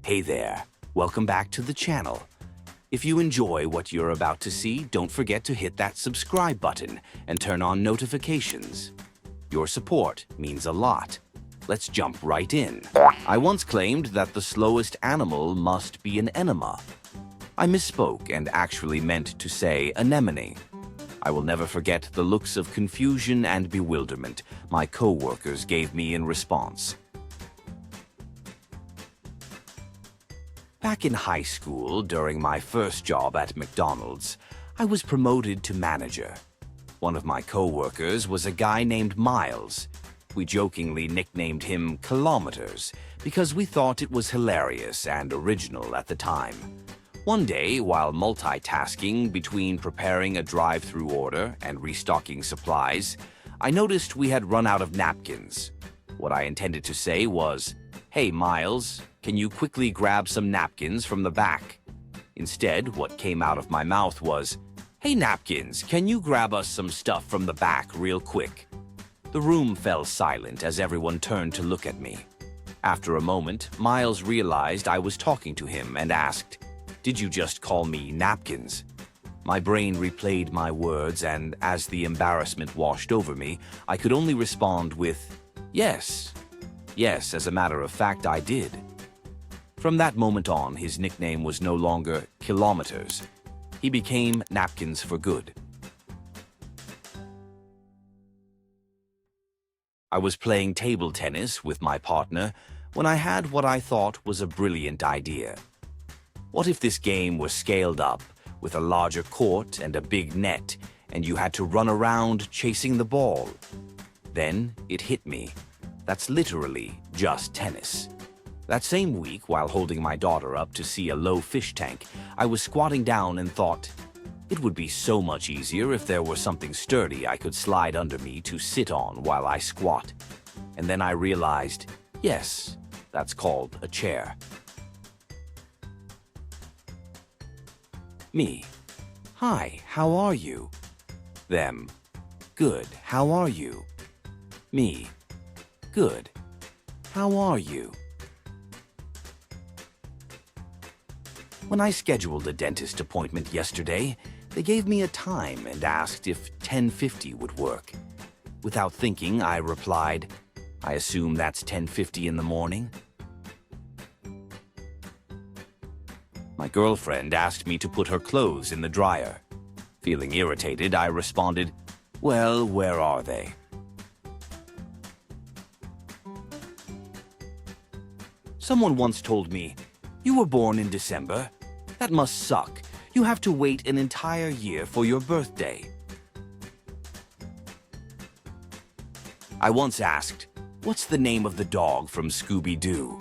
Hey there, welcome back to the channel. If you enjoy what you're about to see, don't forget to hit that subscribe button and turn on notifications. Your support means a lot. Let's jump right in. I once claimed that the slowest animal must be an enema. I misspoke and actually meant to say anemone. I will never forget the looks of confusion and bewilderment my co-workers gave me in response. Back in high school, during my first job at McDonald's, I was promoted to manager. One of my co-workers was a guy named Miles. We jokingly nicknamed him Kilometers because we thought it was hilarious and original at the time. One day, while multitasking between preparing a drive-thru order and restocking supplies, I noticed we had run out of napkins. What I intended to say was, "Hey, Miles, can you quickly grab some napkins from the back?" Instead, what came out of my mouth was, "Hey, Napkins, can you grab us some stuff from the back real quick?" The room fell silent as everyone turned to look at me. After a moment, Miles realized I was talking to him and asked, "Did you just call me napkins?" My brain replayed my words, and as the embarrassment washed over me, I could only respond with, "Yes. Yes, as a matter of fact, I did." From that moment on, his nickname was no longer Kilometers. He became Napkins for good. I was playing table tennis with my partner when I had what I thought was a brilliant idea. What if this game was scaled up with a larger court and a big net, and you had to run around chasing the ball? Then it hit me. That's literally just tennis. That same week, while holding my daughter up to see a low fish tank, I was squatting down and thought, it would be so much easier if there were something sturdy I could slide under me to sit on while I squat. And then I realized, yes, that's called a chair. Me. Hi, how are you? Them. Good, how are you? Me. Good. How are you? When I scheduled a dentist appointment yesterday, they gave me a time and asked if 10:50 would work. Without thinking, I replied, "I assume that's 10:50 in the morning." My girlfriend asked me to put her clothes in the dryer. Feeling irritated, I responded, "Well, where are they?" Someone once told me, "You were born in December? That must suck. You have to wait an entire year for your birthday." I once asked, "What's the name of the dog from Scooby-Doo?"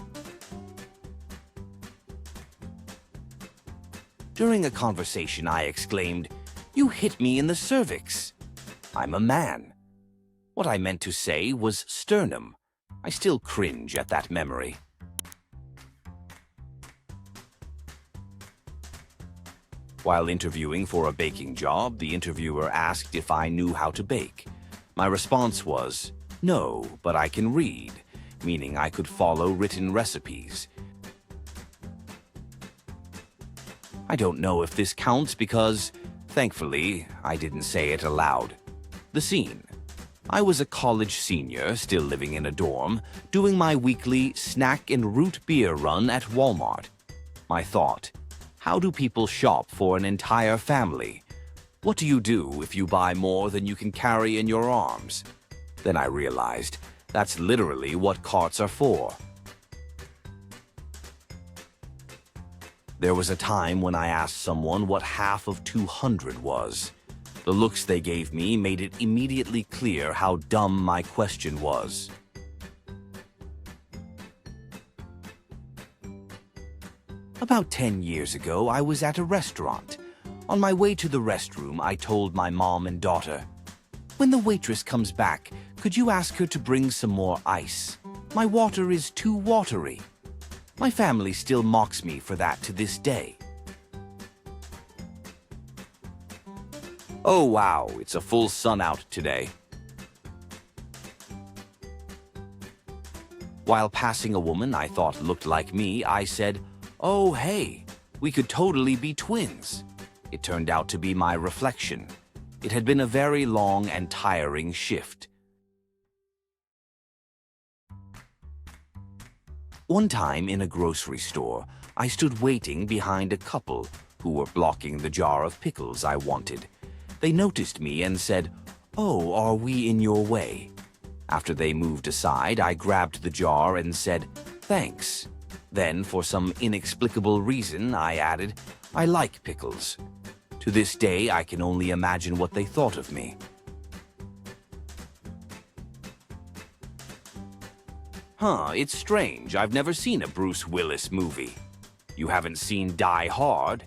During a conversation, I exclaimed, "You hit me in the cervix." I'm a man. What I meant to say was sternum. I still cringe at that memory. While interviewing for a baking job, the interviewer asked if I knew how to bake. My response was, "No, but I can read," meaning I could follow written recipes. I don't know if this counts because, thankfully, I didn't say it aloud. The scene. I was a college senior, still living in a dorm, doing my weekly snack and root beer run at Walmart. My thought, how do people shop for an entire family? What do you do if you buy more than you can carry in your arms? Then I realized that's literally what carts are for. There was a time when I asked someone what half of 200 was. The looks they gave me made it immediately clear how dumb my question was. About 10 years ago, I was at a restaurant. On my way to the restroom, I told my mom and daughter, "When the waitress comes back, could you ask her to bring some more ice? My water is too watery." My family still mocks me for that to this day. Oh wow, it's a full sun out today. While passing a woman I thought looked like me, I said, "Oh, hey, we could totally be twins." It turned out to be my reflection. It had been a very long and tiring shift. One time in a grocery store, I stood waiting behind a couple who were blocking the jar of pickles I wanted. They noticed me and said, "Oh, are we in your way?" After they moved aside, I grabbed the jar and said, "Thanks." Then, for some inexplicable reason, I added, "I like pickles." To this day, I can only imagine what they thought of me. It's strange. I've never seen a Bruce Willis movie. You haven't seen Die Hard?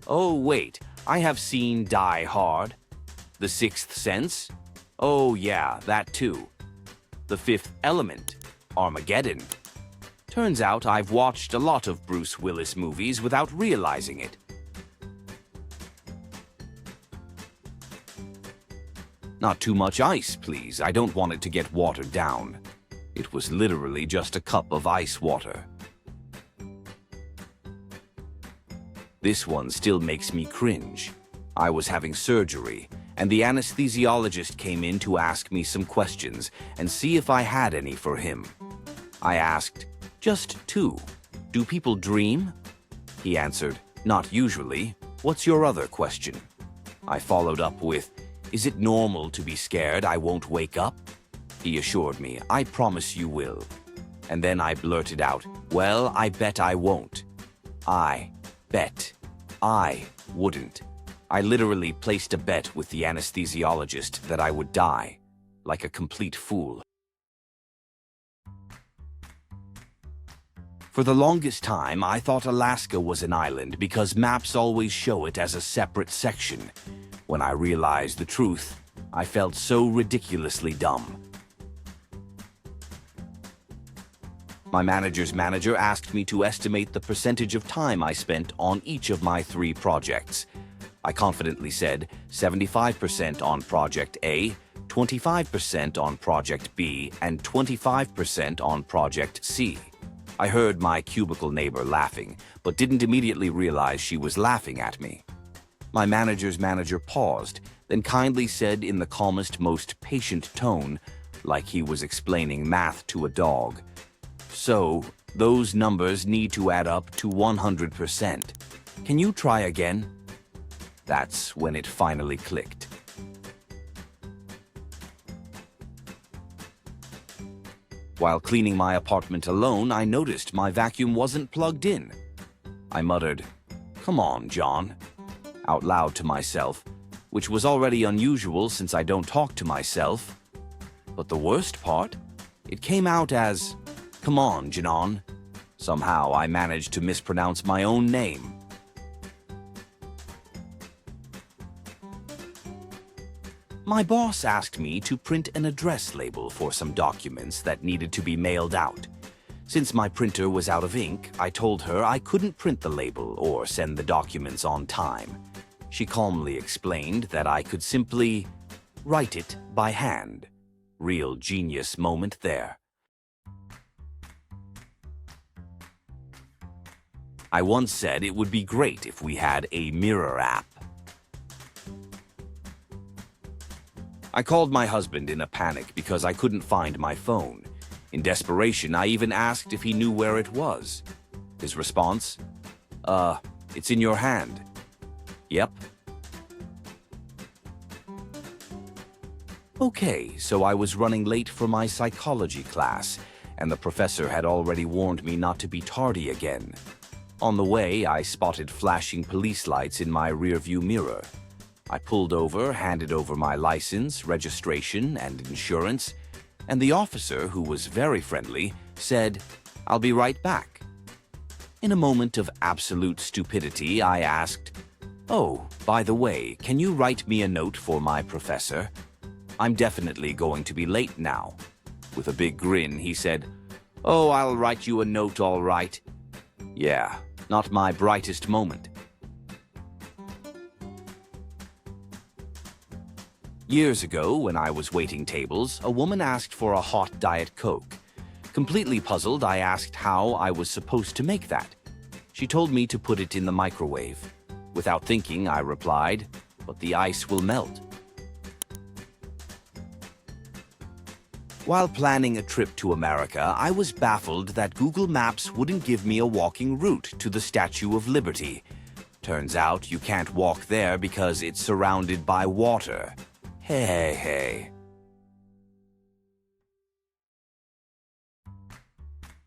Oh, wait, I have seen Die Hard. The Sixth Sense? Oh, yeah, that too. The Fifth Element, Armageddon. Turns out I've watched a lot of Bruce Willis movies without realizing it. Not too much ice, please. I don't want it to get watered down. It was literally just a cup of ice water. This one still makes me cringe. I was having surgery, and the anesthesiologist came in to ask me some questions and see if I had any for him. I asked, "Just two. Do people dream?" He answered, "Not usually. What's your other question?" I followed up with, "Is it normal to be scared I won't wake up?" He assured me, "I promise you will." And then I blurted out, "Well, I bet I won't." I bet I wouldn't. I literally placed a bet with the anesthesiologist that I would die, like a complete fool. For the longest time, I thought Alaska was an island because maps always show it as a separate section. When I realized the truth, I felt so ridiculously dumb. My manager's manager asked me to estimate the percentage of time I spent on each of my 3 projects. I confidently said 75% on Project A, 25% on Project B, and 25% on Project C. I heard my cubicle neighbor laughing, but didn't immediately realize she was laughing at me. My manager's manager paused, then kindly said in the calmest, most patient tone, like he was explaining math to a dog, "So, those numbers need to add up to 100%. Can you try again?" That's when it finally clicked. While cleaning my apartment alone, I noticed my vacuum wasn't plugged in. I muttered, "Come on, John," out loud to myself, which was already unusual since I don't talk to myself. But the worst part? It came out as, "Come on, John." Somehow I managed to mispronounce my own name. My boss asked me to print an address label for some documents that needed to be mailed out. Since my printer was out of ink, I told her I couldn't print the label or send the documents on time. She calmly explained that I could simply write it by hand. Real genius moment there. I once said it would be great if we had a mirror app. I called my husband in a panic because I couldn't find my phone. In desperation, I even asked if he knew where it was. His response? It's in your hand." "Yep." Okay, so I was running late for my psychology class, and the professor had already warned me not to be tardy again. On the way, I spotted flashing police lights in my rearview mirror. I pulled over, handed over my license, registration, and insurance, and the officer, who was very friendly, said, "I'll be right back." In a moment of absolute stupidity, I asked, "Oh, by the way, can you write me a note for my professor? I'm definitely going to be late now." With a big grin, he said, "Oh, I'll write you a note all right." Yeah, not my brightest moment. Years ago, when I was waiting tables, a woman asked for a hot Diet Coke. Completely puzzled, I asked how I was supposed to make that. She told me to put it in the microwave. Without thinking, I replied, "But the ice will melt." While planning a trip to America, I was baffled that Google Maps wouldn't give me a walking route to the Statue of Liberty. Turns out you can't walk there because it's surrounded by water. Hey.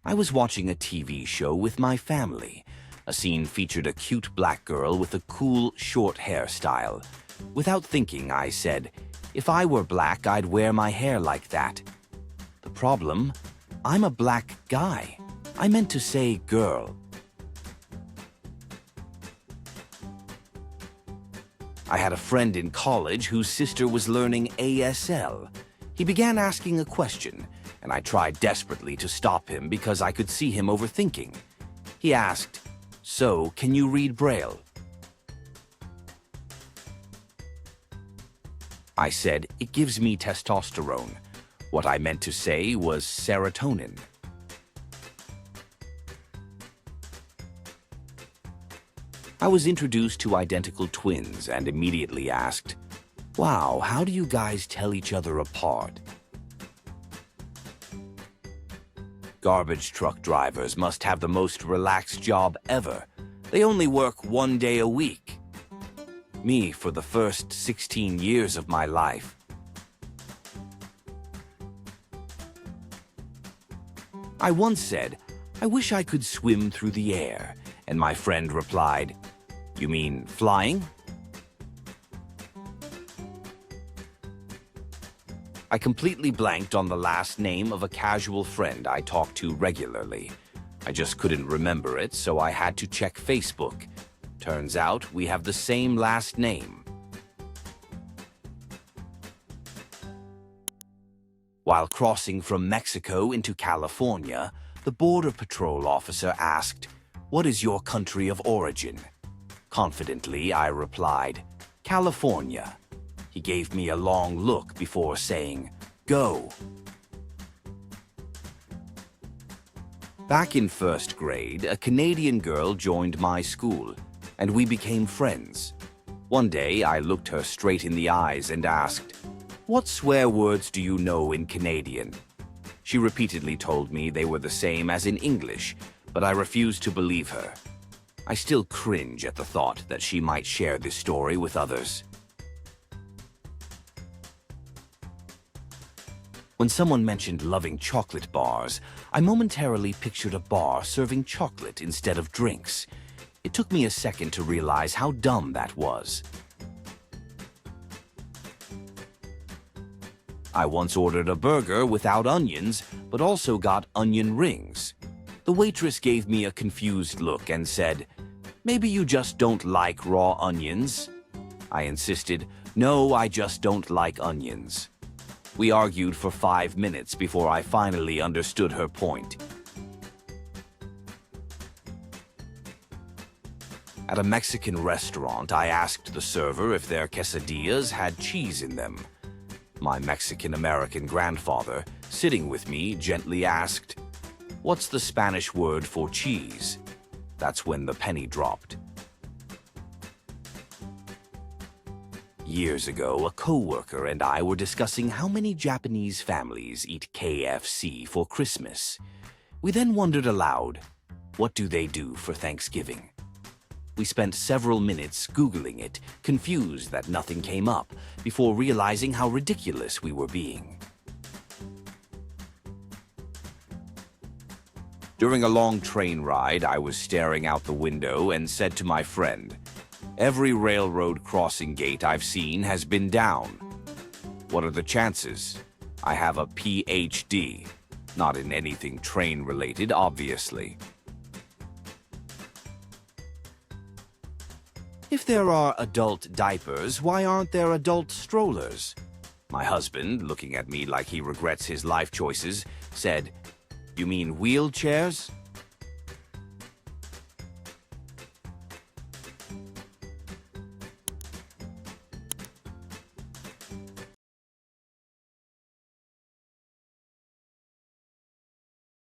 I was watching a TV show with my family. A scene featured a cute black girl with a cool, short hairstyle. Without thinking, I said, "If I were black, I'd wear my hair like that." The problem? I'm a black guy. I meant to say girl. I had a friend in college whose sister was learning ASL. He began asking a question, and I tried desperately to stop him because I could see him overthinking. He asked, "So, can you read Braille?" I said, "It gives me testosterone." What I meant to say was serotonin. I was introduced to identical twins and immediately asked, "Wow, how do you guys tell each other apart?" Garbage truck drivers must have the most relaxed job ever. They only work 1 day a week. Me for the first 16 years of my life. I once said, "I wish I could swim through the air," and my friend replied, "You mean flying?" I completely blanked on the last name of a casual friend I talked to regularly. I just couldn't remember it, so I had to check Facebook. Turns out we have the same last name. While crossing from Mexico into California, the Border Patrol officer asked, "What is your country of origin?" Confidently, I replied, "California." He gave me a long look before saying, "Go." Back in first grade, a Canadian girl joined my school, and we became friends. One day, I looked her straight in the eyes and asked, "What swear words do you know in Canadian?" She repeatedly told me they were the same as in English, but I refused to believe her. I still cringe at the thought that she might share this story with others. When someone mentioned loving chocolate bars, I momentarily pictured a bar serving chocolate instead of drinks. It took me a second to realize how dumb that was. I once ordered a burger without onions, but also got onion rings. The waitress gave me a confused look and said, "Maybe you just don't like raw onions?" I insisted, "No, I just don't like onions." We argued for 5 minutes before I finally understood her point. At a Mexican restaurant, I asked the server if their quesadillas had cheese in them. My Mexican-American grandfather, sitting with me, gently asked, "What's the Spanish word for cheese?" That's when the penny dropped. Years ago, a coworker and I were discussing how many Japanese families eat KFC for Christmas. We then wondered aloud, what do they do for Thanksgiving? We spent several minutes Googling it, confused that nothing came up, before realizing how ridiculous we were being. During a long train ride, I was staring out the window and said to my friend, "Every railroad crossing gate I've seen has been down." "What are the chances?" I have a PhD. Not in anything train-related, obviously. If there are adult diapers, why aren't there adult strollers? My husband, looking at me like he regrets his life choices, said, "You mean wheelchairs?"